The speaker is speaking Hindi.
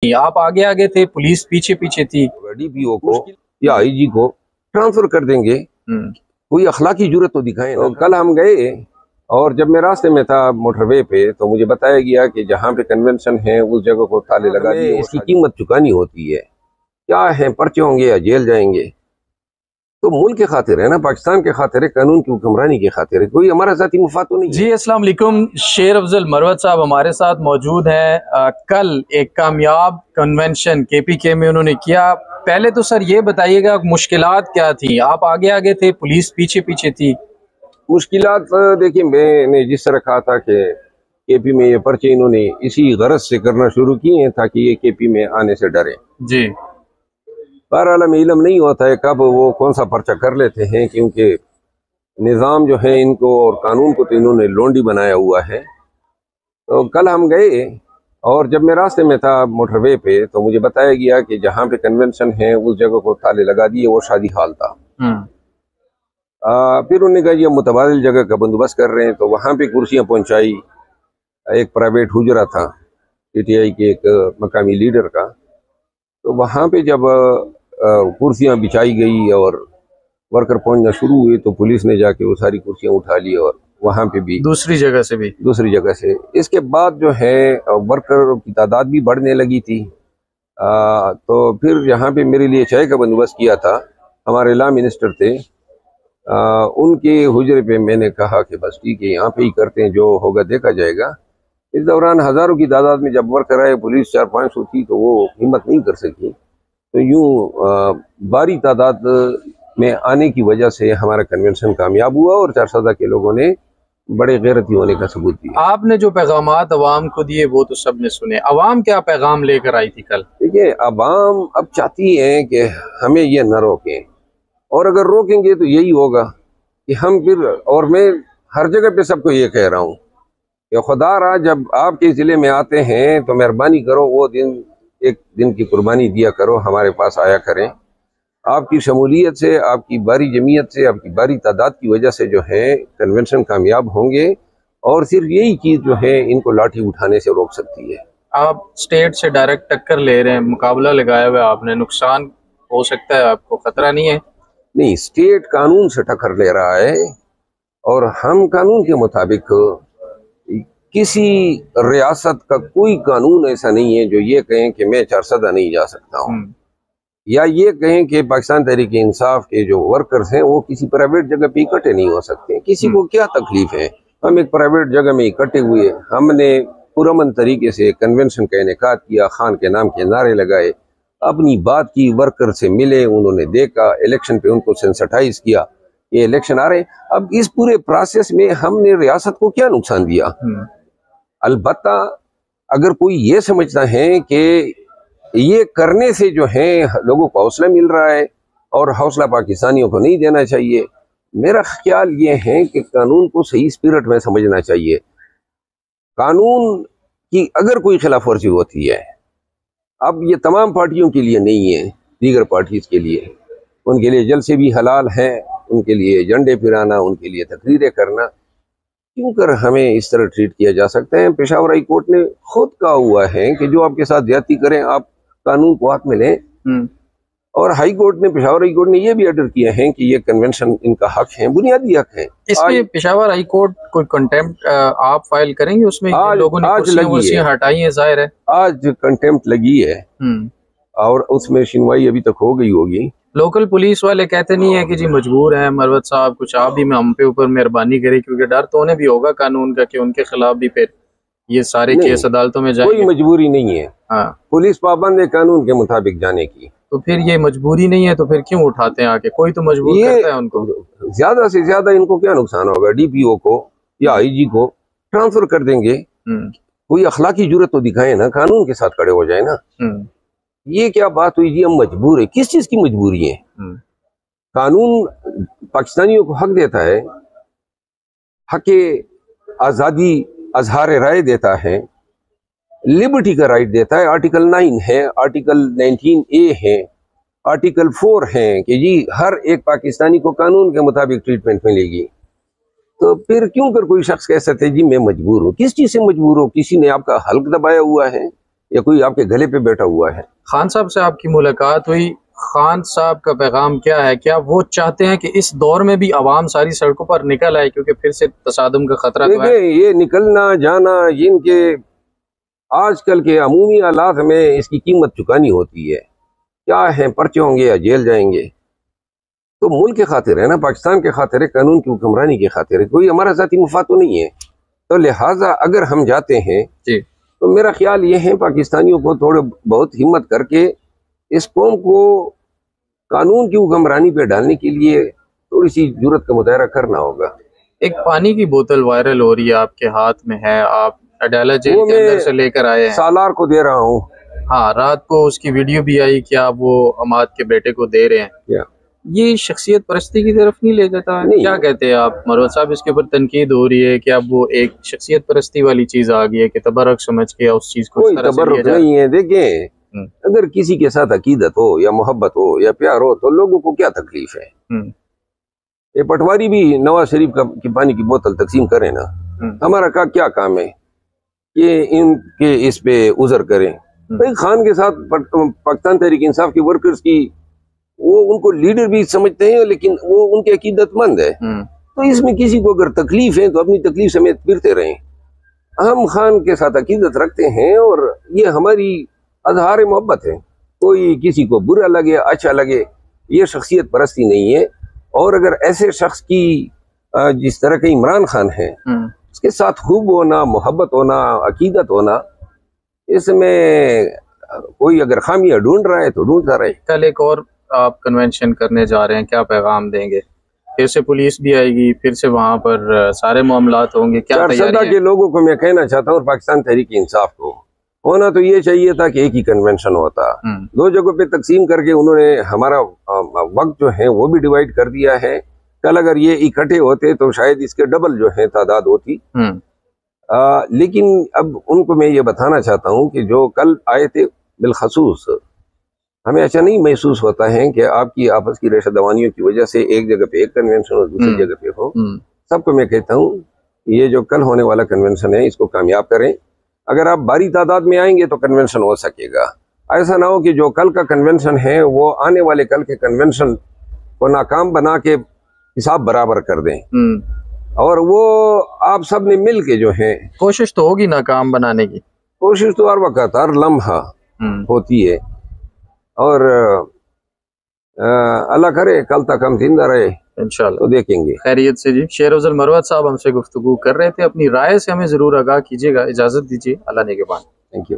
आप आगे आगे थे, पुलिस पीछे पीछे थी। डीपीओ को या आईजी को ट्रांसफर कर देंगे, कोई अखलाकी जुर्रत तो दिखाएं ना। तो कल हम गए और जब मैं रास्ते में था मोटरवे पे तो मुझे बताया गया कि जहाँ पे कन्वेंशन है उस जगह को ताले लगा दिए, इसकी कीमत चुकानी होती है। क्या है, पर्चे होंगे या जेल जाएंगे। तो मुल्क के खातिर है ना, पाकिस्तान के खातिर है, कानून की हुक्मरानी के खातिर है, कोई हमारा साथी मुफाद तो नहीं है। जी अस्सलाम वालेकुम, शेर अफजल मरवत साहब हमारे साथ मौजूद हैं। कल एक कामयाब कन्वेंशन केपीके में उन्होंने किया। पहले तो सर ये बताइएगा मुश्किलात क्या थी? आप आगे आगे थे, पुलिस पीछे पीछे थी। मुश्किलात देखिए, मैंने जिस तरह कहा था कि केपी में ये पर्चे इन्होंने इसी गरज से करना शुरू किए हैं ताकि ये केपी में आने से डरे। जी, बहरहाल हमें इल्म नहीं होता है कब वो कौन सा पर्चा कर लेते हैं, क्योंकि निज़ाम जो है इनको और कानून को तो इन्होंने लोंडी बनाया हुआ है। तो कल हम गए और जब मैं रास्ते में था मोटरवे पे तो मुझे बताया गया कि जहाँ पे कन्वेंशन है उस जगह को ताले लगा दिए, वो शादी हाल था। फिर उन्होंने कहा ये मुतबादिल जगह का बंदोबस्त कर रहे हैं, तो वहाँ पे कुर्सियाँ पहुँचाई। एक प्राइवेट हुजरा था पीटीआई के एक मकामी लीडर का, तो वहाँ पे जब कुर्सियाँ बिछाई गई और वर्कर पहुंचना शुरू हुए तो पुलिस ने जाके वो सारी कुर्सियाँ उठा ली और वहाँ पे भी दूसरी जगह से। इसके बाद जो है वर्कर की तादाद भी बढ़ने लगी थी। तो फिर यहाँ पे मेरे लिए चाय का बंदोबस्त किया था, हमारे लॉ मिनिस्टर थे, उनके हुजरे पे मैंने कहा कि बस ठीक है, यहाँ पे ही करते हैं, जो होगा देखा जाएगा। इस दौरान हजारों की तादाद में जब वर्कर आए, पुलिस 400-500 थी, तो वो हिम्मत नहीं कर सकी। तो यूं भारी तादाद में आने की वजह से हमारा कन्वेंशन कामयाब हुआ और 400 के लोगों ने बड़े गैरती होने का सबूत दिया। आपने जो पैगामात अवाम को दिए वो तो सबने सुने। अवाम क्या पैगाम लेकर आई थी कल? देखिए, अवाम अब चाहती है कि हमें ये न रोकें, और अगर रोकेंगे तो यही होगा कि हम फिर, और मैं हर जगह पे सबको ये कह रहा हूँ कि खुदारा जब आपके ज़िले में आते हैं तो मेहरबानी करो वो दिन, एक दिन की कुर्बानी दिया करो, हमारे पास आया करें। आपकी शमूलियत से, आपकी बारी जमीयत से, आपकी बारी तादाद की वजह से जो है कन्वेंशन कामयाब होंगे, और सिर्फ यही चीज़ जो है इनको लाठी उठाने से रोक सकती है। आप स्टेट से डायरेक्ट टक्कर ले रहे हैं, मुकाबला लगाया हुआ आपने, नुकसान हो सकता है, आपको खतरा नहीं है? नहीं, स्टेट कानून से टक्कर ले रहा है और हम कानून के मुताबिक, किसी रियासत का कोई कानून ऐसा नहीं है जो ये कहें कि मैं 400 नहीं जा सकता हूँ, या ये कहें कि पाकिस्तान तहरीक इंसाफ के जो वर्कर्स हैं वो किसी प्राइवेट जगह पे इकट्ठे नहीं हो सकते। किसी को क्या तकलीफ है, हम एक प्राइवेट जगह में इकट्ठे हुए, हमने पुरअमन तरीके से कन्वेंशन का इनेकाद किया, खान के नाम के नारे लगाए, अपनी बात की, वर्कर से मिले, उन्होंने देखा, इलेक्शन पे उनको सेंसिटाइज किया, ये इलेक्शन आ रहे। अब इस पूरे प्रोसेस में हमने रियासत को क्या नुकसान दिया? अलबत्ता अगर कोई ये समझता है कि ये करने से जो है लोगों को हौसला मिल रहा है और हौसला पाकिस्तानियों को नहीं देना चाहिए, मेरा ख्याल ये है कि कानून को सही स्पिरिट में समझना चाहिए। कानून की अगर कोई खिलाफ वर्जी होती है, अब ये तमाम पार्टियों के लिए नहीं है, दीगर पार्टीज के लिए, उनके लिए जलसे भी हलाल है, उनके लिए झंडे फिराना, उनके लिए तकरीरें करना, क्यों कर हमें इस तरह ट्रीट किया जा सकता है? पेशावर हाई कोर्ट ने खुद कहा हुआ है कि जो आपके साथ ज्यादती करें आप कानून को हाथ में लें, और हाई कोर्ट ने, पेशावर हाई कोर्ट ने यह भी ऑर्डर किया है कि ये कन्वेंशन इनका हक है, बुनियादी हक है। इसमें पेशावर हाई कोर्ट कोई कंटेम्प्ट आप फाइल करेंगे उसमें? लोगों ने कुर्सियां हटाई है, जाहिर है आज कंटेम्प्ट लगी है और उसमें सुनवाई अभी तक हो गई होगी। लोकल पुलिस वाले कहते नहीं है कि जी मजबूर हैं मरवत साहब, कुछ आप भी हम पे ऊपर मेहरबानी करें, क्योंकि डर तो उन्हें भी होगा कानून का कि उनके खिलाफ भी फिर ये सारे केस अदालतों में जाएंगे। कोई मजबूरी नहीं है, हाँ, पुलिस पाबंद है कानून के मुताबिक जाने की। तो फिर ये मजबूरी नहीं है तो फिर क्यों उठाते हैं आके? कोई तो मजबूर करता है उनको। ज्यादा से ज्यादा इनको क्या नुकसान होगा? डीपीओ को या आईजी को ट्रांसफर कर देंगे, कोई अखलाकी जुर्रत तो दिखाए ना, कानून के साथ खड़े हो जाए ना। ये क्या बात हुई जी हम मजबूर है? किस चीज की मजबूरी है? कानून पाकिस्तानियों को हक देता है, हक आजादी अजहार राय देता है, लिबर्टी का राइट देता है। आर्टिकल 9 है, आर्टिकल 19A है, आर्टिकल 4 है कि जी हर एक पाकिस्तानी को कानून के मुताबिक ट्रीटमेंट मिलेगी। तो फिर क्यों कर कोई शख्स कह सकते जी मैं मजबूर हूँ? किस चीज से मजबूर हो? किसी ने आपका हल्क दबाया हुआ है? या कोई आपके गले पे बैठा हुआ है। खान साहब से आपकी मुलाकात हुई, खान साहब का पैगाम क्या है? क्या वो चाहते हैं कि इस दौर में भी आवाम सारी सड़कों पर निकल आए, क्योंकि फिर से तसादुम का खतरा तो है? ये निकलना जाना, इनके आजकल के अमूमी हालात में इसकी कीमत चुकानी होती है। क्या है, पर्चे होंगे या जेल जाएंगे। तो मुल्क के खातिर है ना, पाकिस्तान के खातिर है, कानून की हुक्मरानी के खातिर है, कोई हमारा ज़ाती मुफाद तो नहीं है। तो लिहाजा अगर हम जाते हैं जी, तो मेरा ख्याल ये है पाकिस्तानियों को थोड़े बहुत हिम्मत करके इस कौम को कानून की हुक्मरानी पे डालने के लिए थोड़ी सी जुर्रत का मुजाहरा करना होगा। एक पानी की बोतल वायरल हो रही है, आपके हाथ में है, आप अडाला जेल के अंदर से लेकर आए हैं। सालार को दे रहा हूँ। हाँ, रात को उसकी वीडियो भी आई कि आप वो अमाद के बेटे को दे रहे हैं। क्या ये शख्सियत परस्ती की तरफ नहीं ले जाता? नहीं। क्या कहते हैं आप मरवत साहब? इसके ऊपर तनकीद हो रही है कि अब वो एक शख्सियत परस्ती वाली चीज आ गई है कि तबर्रुक समझ के उस चीज को कोई तबर्रुक नहीं है। देखें, अगर किसी के साथ अकीदत हो या मोहब्बत हो या प्यार हो तो लोगों को क्या तकलीफ है। ये पटवारी भी नवाज शरीफ की पानी की बोतल तकसीम करे ना, हमारा क्या काम है कि इनके इस पे उजर करें। भाई खान के साथ पाकिस्तान तहरीक इंसाफ के वर्कर्स की, वो उनको लीडर भी समझते हैं, लेकिन वो उनके अकीदतमंद है। तो इसमें किसी को अगर तकलीफ है तो अपनी तकलीफ समेत फिरते रहें। हम खान के साथ अकीदत रखते हैं और ये हमारी अजहार मोहब्बत है। कोई किसी को बुरा लगे अच्छा लगे, ये शख्सियत परस्ती नहीं है। और अगर ऐसे शख्स की जिस तरह के इमरान खान है, उसके साथ खूब होना, मोहब्बत होना, अकीदत होना, इसमें कोई अगर खामियां ढूंढ रहा है तो ढूंढता रहे। कल एक और आप कन्वेंशन करने जा रहे हैं, क्या पैगाम देंगे? फिर से पुलिस भी आएगी, फिर से वहां पर सारे मामलात होंगे, क्या चारसदा के लोगों को मैं कहना चाहता हूँ, पाकिस्तान तहरीक इंसाफ को होना तो ये चाहिए था कि एक ही कन्वेंशन होता। दो जगहों पे तकसीम करके उन्होंने हमारा वक्त जो है वो भी डिवाइड कर दिया है। कल अगर ये इकट्ठे होते तो शायद इसके डबल जो है तादाद होती। लेकिन अब उनको मैं ये बताना चाहता हूँ कि जो कल आए थे बिलखसूस, हमें ऐसा नहीं महसूस होता है कि आपकी आपस की रेशा दवानियों की वजह से एक जगह पे एक कन्वेंशन और दूसरी जगह पे हो। सबको मैं कहता हूँ ये जो कल होने वाला कन्वेंशन है इसको कामयाब करें। अगर आप भारी तादाद में आएंगे तो कन्वेंशन हो सकेगा। ऐसा ना हो कि जो कल का कन्वेंशन है वो आने वाले कल के कन्वेंशन को नाकाम बना के हिसाब बराबर कर दें। और वो आप सब ने मिल के जो है, कोशिश तो होगी नाकाम बनाने की, कोशिश तो हर वक्त हर लम्हा होती है। और अल्लाह करे कल तक हम जिंदा रहे इंशाल्लाह, तो देखेंगे। खैरियत से जी। शेर अफजल मरवत साहब हमसे गुफ्तगू कर रहे थे, अपनी राय से हमें जरूर आगाह कीजिएगा। इजाजत दीजिए, अल्लाह नेगहबान। Thank you.